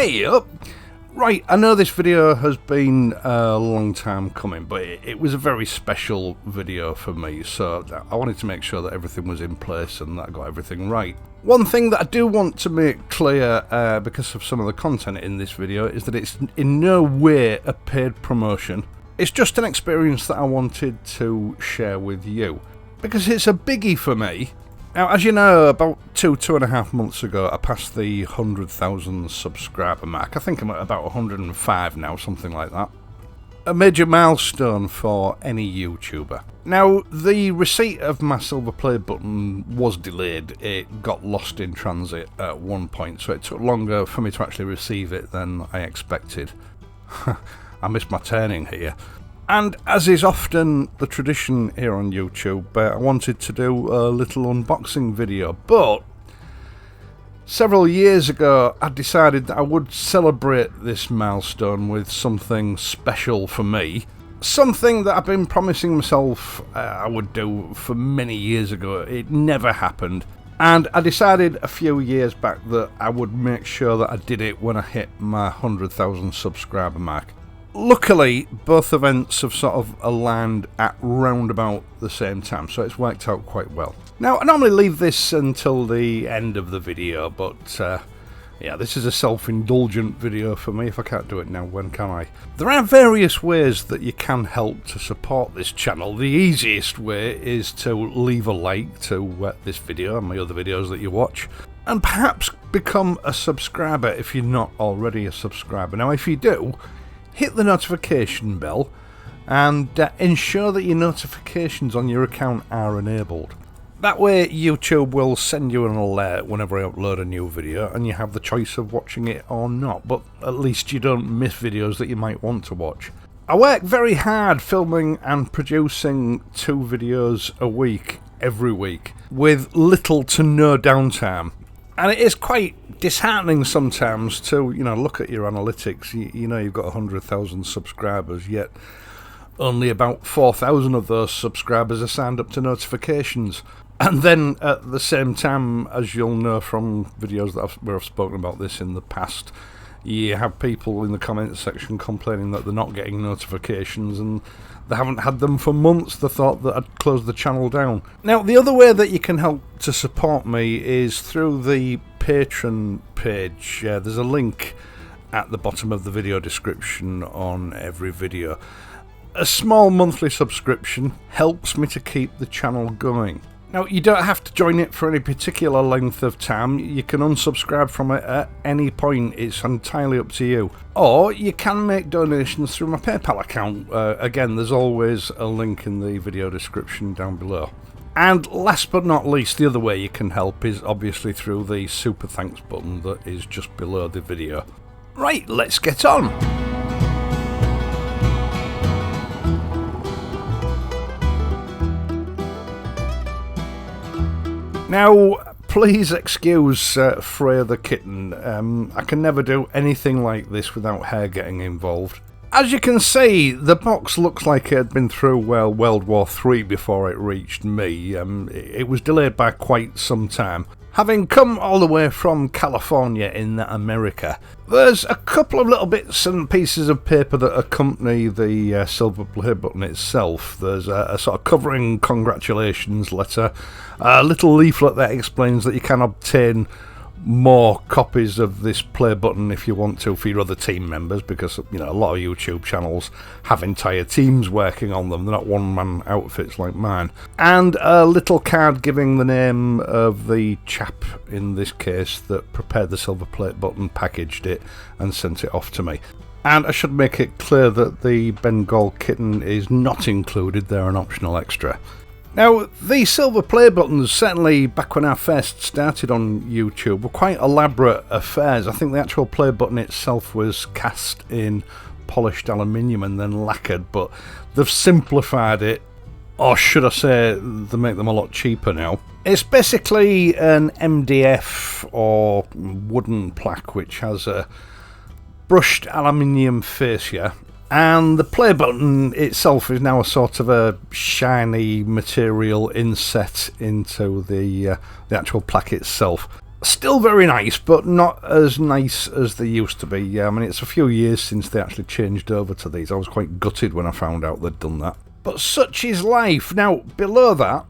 Hey up! Right, I know this video has been a long time coming, but it was a very special video for me, so I wanted to make sure that everything was in place and that I got everything right. One thing that I do want to make clear, because of some of the content in this video, is that it's in no way a paid promotion. It's just an experience that I wanted to share with you, because it's a biggie for me. Now, as you know, about 2.5 months ago, I passed the 100,000 subscriber mark. I think I'm at about 105 now, something like that. A major milestone for any YouTuber. Now, the receipt of my silver play button was delayed. It got lost in transit at one point, so it took longer for me to actually receive it than I expected. I missed my turning here. And as is often the tradition here on YouTube, I wanted to do a little unboxing video, but several years ago I decided that I would celebrate this milestone with something special for me. Something that I've been promising myself I would do for many years ago. It never happened. And I decided a few years back that I would make sure that I did it when I hit my 100,000 subscriber mark. Luckily, both events have sort of aligned at round about the same time, so it's worked out quite well. Now, I normally leave this until the end of the video, but yeah, this is a self-indulgent video for me. If I can't do it now, when can I? There are various ways that you can help to support this channel. The easiest way is to leave a like to this video and my other videos that you watch, and perhaps become a subscriber if you're not already a subscriber. Now, if you do, hit the notification bell and ensure that your notifications on your account are enabled. That way YouTube will send you an alert whenever I upload a new video and you have the choice of watching it or not, but at least you don't miss videos that you might want to watch. I work very hard filming and producing 2 videos a week, every week, with little to no downtime. And it is quite disheartening sometimes to, look at your analytics. You know you've got 100,000 subscribers, yet only about 4,000 of those subscribers are signed up to notifications. And then at the same time, as you'll know from videos that where I've spoken about this in the past, you have people in the comments section complaining that they're not getting notifications and they haven't had them for months. They thought that I'd closed the channel down. Now, the other way that you can help to support me is through the Patreon page. There's a link at the bottom of the video description on every video. A small monthly subscription helps me to keep the channel going. Now, you don't have to join it for any particular length of time. You can unsubscribe from it at any point. It's entirely up to you. Or you can make donations through my PayPal account. Again, there's always a link in the video description down below. And last but not least, the other way you can help is obviously through the super thanks button that is just below the video. Right, let's get on. Now, please excuse Freya the kitten. I can never do anything like this without her getting involved. As you can see, the box looks like it had been through World War III before it reached me. It was delayed by quite some time. Having come all the way from California in America, there's a couple of little bits and pieces of paper that accompany the silver play button itself. There's a sort of covering congratulations letter, a little leaflet that explains that you can obtain more copies of this play button if you want to for your other team members, because a lot of YouTube channels have entire teams working on them. They're not one-man outfits like mine. And a little card giving the name of the chap in this case that prepared the silver plate button, packaged it and sent it off to me. And I should make it clear that the Bengal kitten is not included. They're an optional extra. Now, the silver play buttons, certainly back when I first started on YouTube, were quite elaborate affairs. I think the actual play button itself was cast in polished aluminium and then lacquered, but they've simplified it, or should I say, they make them a lot cheaper now. It's basically an MDF or wooden plaque which has a brushed aluminium fascia. And the play button itself is now a sort of a shiny material inset into the actual plaque itself. Still very nice, but not as nice as they used to be. Yeah, I mean, it's a few years since they actually changed over to these. I was quite gutted when I found out they'd done that. But such is life. Now, below that,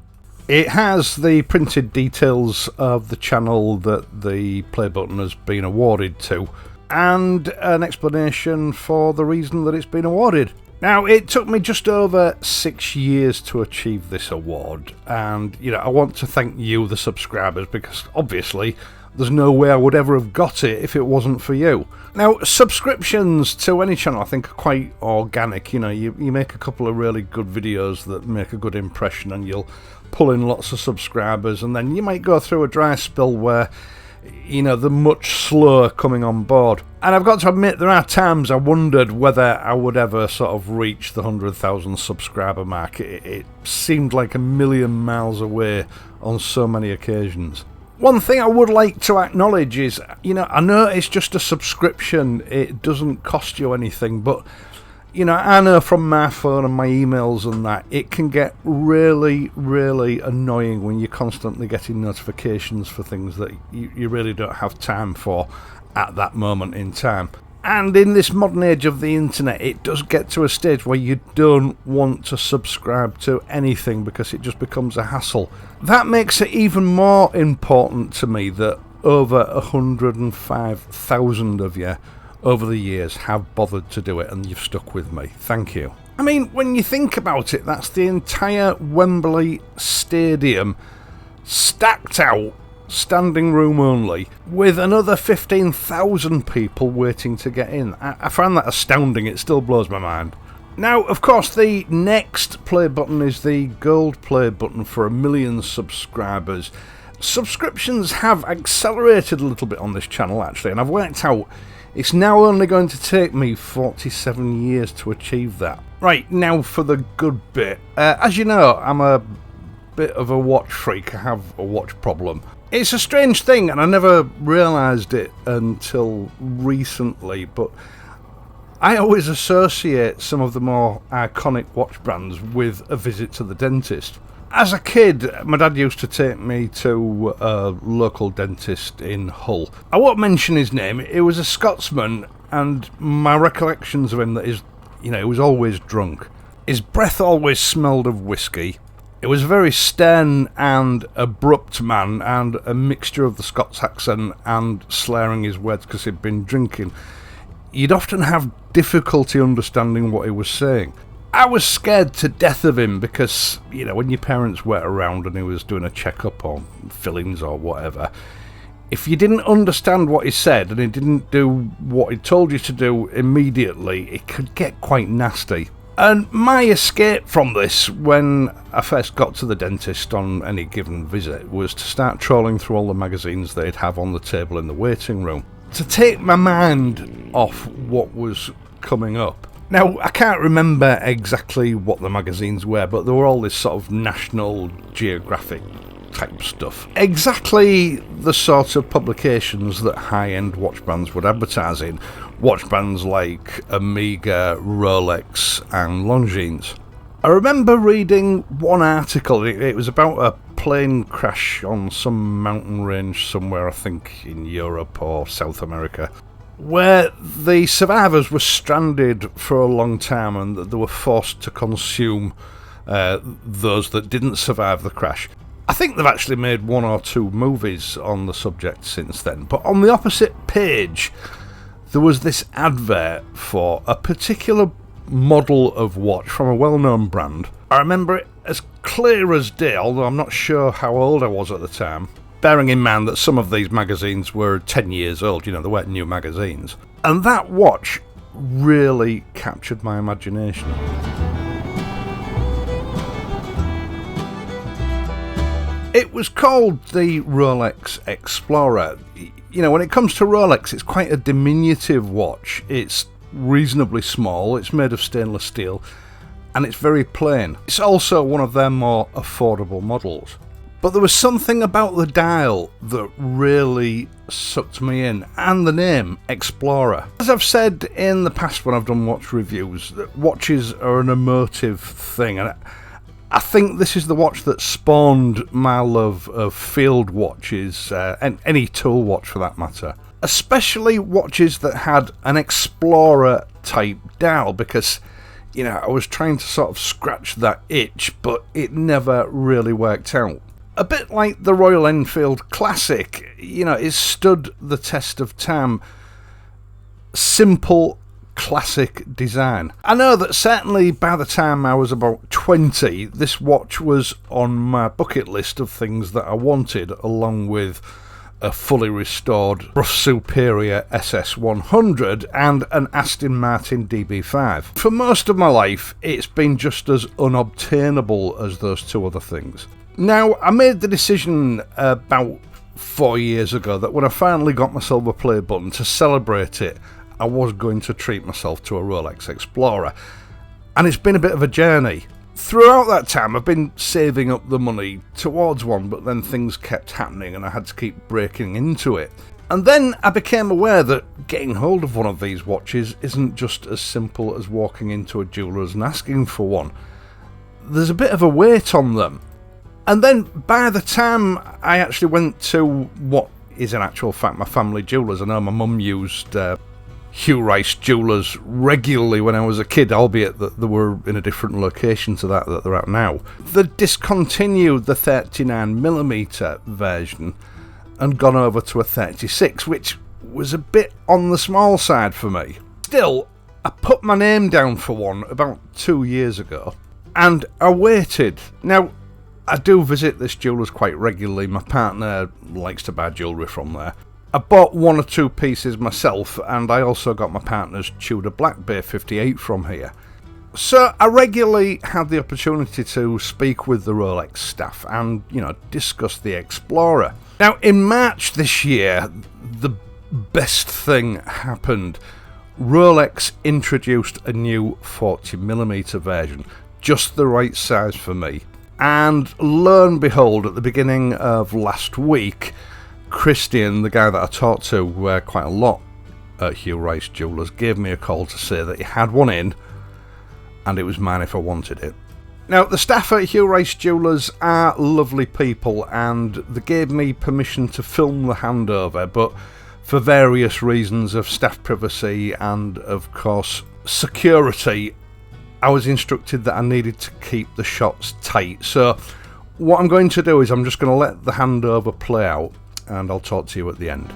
it has the printed details of the channel that the play button has been awarded to, and an explanation for the reason that it's been awarded. Now, it took me just over 6 years to achieve this award, and I want to thank you, the subscribers, because obviously there's no way I would ever have got it if it wasn't for you. Now, subscriptions to any channel I think are quite organic. You make a couple of really good videos that make a good impression and you'll pull in lots of subscribers, and then you might go through a dry spell where they're much slower coming on board. And I've got to admit, there are times I wondered whether I would ever sort of reach the 100,000 subscriber mark. It seemed like a million miles away on so many occasions. One thing I would like to acknowledge is, I know it's just a subscription, it doesn't cost you anything, but I know from my phone and my emails and that, it can get really, really annoying when you're constantly getting notifications for things that you really don't have time for at that moment in time. And in this modern age of the internet, it does get to a stage where you don't want to subscribe to anything because it just becomes a hassle. That makes it even more important to me that over 105,000 of you over the years have bothered to do it, and you've stuck with me. Thank you. I mean, when you think about it, that's the entire Wembley Stadium stacked out, standing room only, with another 15,000 people waiting to get in. I find that astounding. It still blows my mind. Now, of course, the next play button is the gold play button for 1 million subscribers. Subscriptions have accelerated a little bit on this channel, actually, and I've worked out it's now only going to take me 47 years to achieve that. Right, now for the good bit. As you know, I'm a bit of a watch freak. I have a watch problem. It's a strange thing, and I never realised it until recently, but I always associate some of the more iconic watch brands with a visit to the dentist. As a kid, my dad used to take me to a local dentist in Hull. I won't mention his name. He was a Scotsman, and my recollections of him that is, he was always drunk. His breath always smelled of whiskey. He was a very stern and abrupt man, and a mixture of the Scots accent and slurring his words because he'd been drinking. You'd often have difficulty understanding what he was saying. I was scared to death of him because, when your parents weren't around and he was doing a checkup or fillings or whatever, if you didn't understand what he said and he didn't do what he told you to do immediately, it could get quite nasty. And my escape from this when I first got to the dentist on any given visit was to start trawling through all the magazines they'd have on the table in the waiting room to take my mind off what was coming up. Now, I can't remember exactly what the magazines were, but they were all this sort of National Geographic type stuff. Exactly the sort of publications that high-end watch brands would advertise in. Watch brands like Omega, Rolex and Longines. I remember reading one article. It was about a plane crash on some mountain range somewhere, I think in Europe or South America, where the survivors were stranded for a long time and they were forced to consume those that didn't survive the crash. I think they've actually made 1 or 2 movies on the subject since then, but on the opposite page there was this advert for a particular model of watch from a well-known brand. I remember it as clear as day, although I'm not sure how old I was at the time. Bearing in mind that some of these magazines were 10 years old, they weren't new magazines. And that watch really captured my imagination. It was called the ROLEX Explorer. When it comes to Rolex, it's quite a diminutive watch. It's reasonably small, it's made of stainless steel, and it's very plain. It's also one of their more affordable models. But there was something about the dial that really sucked me in, and the name, Explorer. As I've said in the past when I've done watch reviews, that watches are an emotive thing, and I think this is the watch that spawned my love of field watches, and any tool watch for that matter. Especially watches that had an Explorer type dial, because, you know, I was trying to sort of scratch that itch, but it never really worked out. A bit like the Royal Enfield Classic, you know, it stood the test of time. Simple, classic design. I know that certainly by the time I was about 20, this watch was on my bucket list of things that I wanted, along with a fully restored Rough Superior SS100 and an Aston Martin DB5. For most of my life, it's been just as unobtainable as those two other things. Now, I made the decision about 4 years ago that when I finally got my silver play button, to celebrate it, I was going to treat myself to a Rolex Explorer. And it's been a bit of a journey. Throughout that time, I've been saving up the money towards one, but then things kept happening and I had to keep breaking into it. And then I became aware that getting hold of one of these watches isn't just as simple as walking into a jeweller's and asking for one. There's a bit of a weight on them. And then by the time I actually went to what is in actual fact my family jewellers, I know my mum used Hugh Rice Jewellers regularly when I was a kid, albeit that they were in a different location to that they're at now. They discontinued the 39mm version and gone over to a 36, which was a bit on the small side for me. Still, I put my name down for one about 2 years ago, and I waited. Now, I do visit this jeweller's quite regularly. My partner likes to buy jewellery from there. I bought 1 or 2 pieces myself, and I also got my partner's Tudor Black Bay 58 from here. So I regularly had the opportunity to speak with the Rolex staff and, you know, discuss the Explorer. Now, in March this year, the best thing happened. Rolex introduced a new 40mm version, just the right size for me. And lo and behold, at the beginning of last week, Christian, the guy that I talked to quite a lot at Hugh Rice Jewellers, gave me a call to say that he had one in and it was mine if I wanted it. Now, the staff at Hugh Rice Jewellers are lovely people and they gave me permission to film the handover, but for various reasons of staff privacy and, of course, security, I was instructed that I needed to keep the shots tight. So what I'm going to do is I'm just going to let the handover play out and I'll talk to you at the end.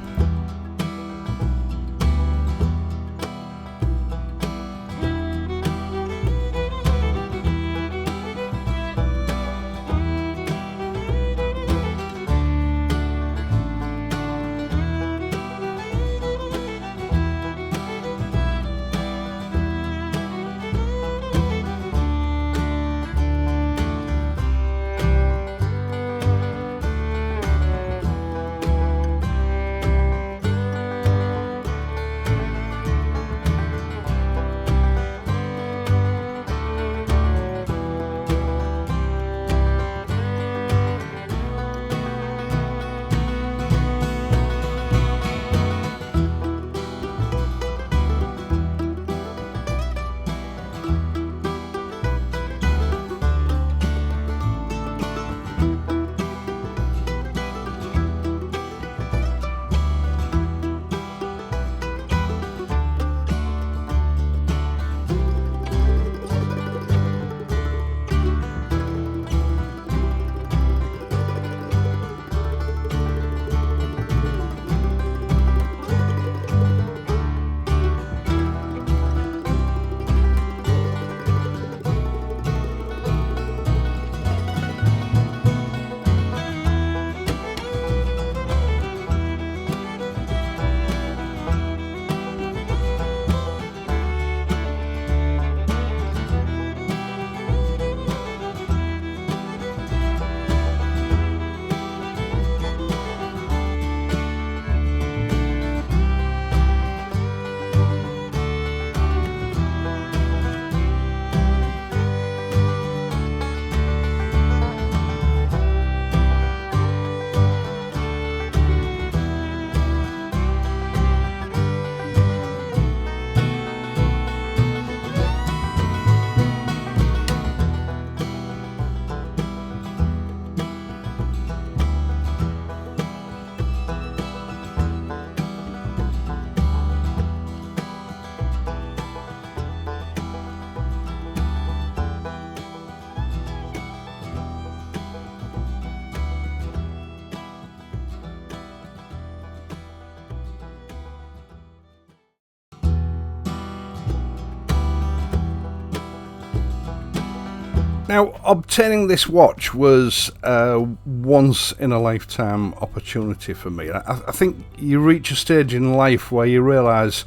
Now, obtaining this watch was a once-in-a-lifetime opportunity for me. I think you reach a stage in life where you realise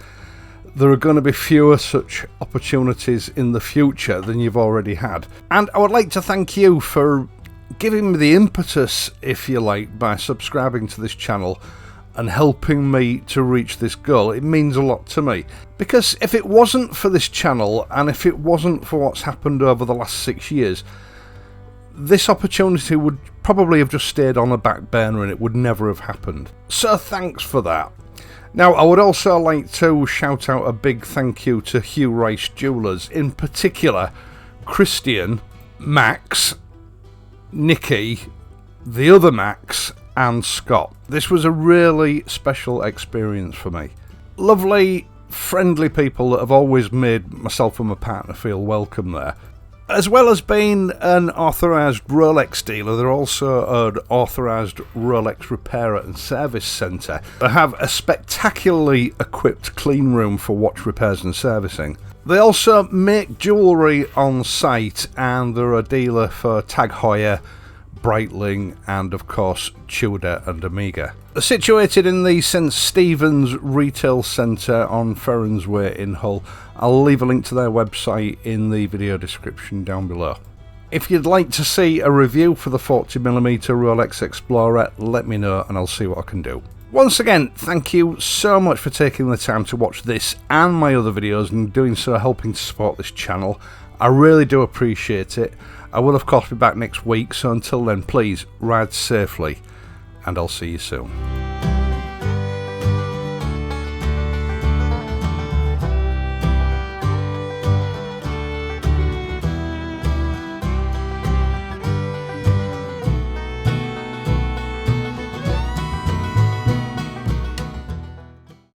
there are going to be fewer such opportunities in the future than you've already had. And I would like to thank you for giving me the impetus, if you like, by subscribing to this channel and helping me to reach this goal. It means a lot to me, because if it wasn't for this channel and if it wasn't for what's happened over the last 6 years, this opportunity would probably have just stayed on the back burner and it would never have happened. So thanks for that. Now, I would also like to shout out a big thank you to Hugh Rice Jewellers, in particular Christian, Max, Nikki, the other Max, and Scott. This was a really special experience for me. Lovely, friendly people that have always made myself and my partner feel welcome there. As well as being an authorised Rolex dealer, they're also an authorised Rolex repairer and service centre. They have a spectacularly equipped clean room for watch repairs and servicing. They also make jewellery on site, and they're a dealer for Tag Heuer, Breitling, and of course Tudor and Omega. They're situated in the St Stephen's Retail Centre on Ferrens Way in Hull. I'll leave a link to their website in the video description down below. If you'd like to see a review for the 40mm Rolex Explorer, let me know and I'll see what I can do. Once again, thank you so much for taking the time to watch this and my other videos, and doing so helping to support this channel. I really do appreciate it. I will of course be back next week, so until then please ride safely and I'll see you soon.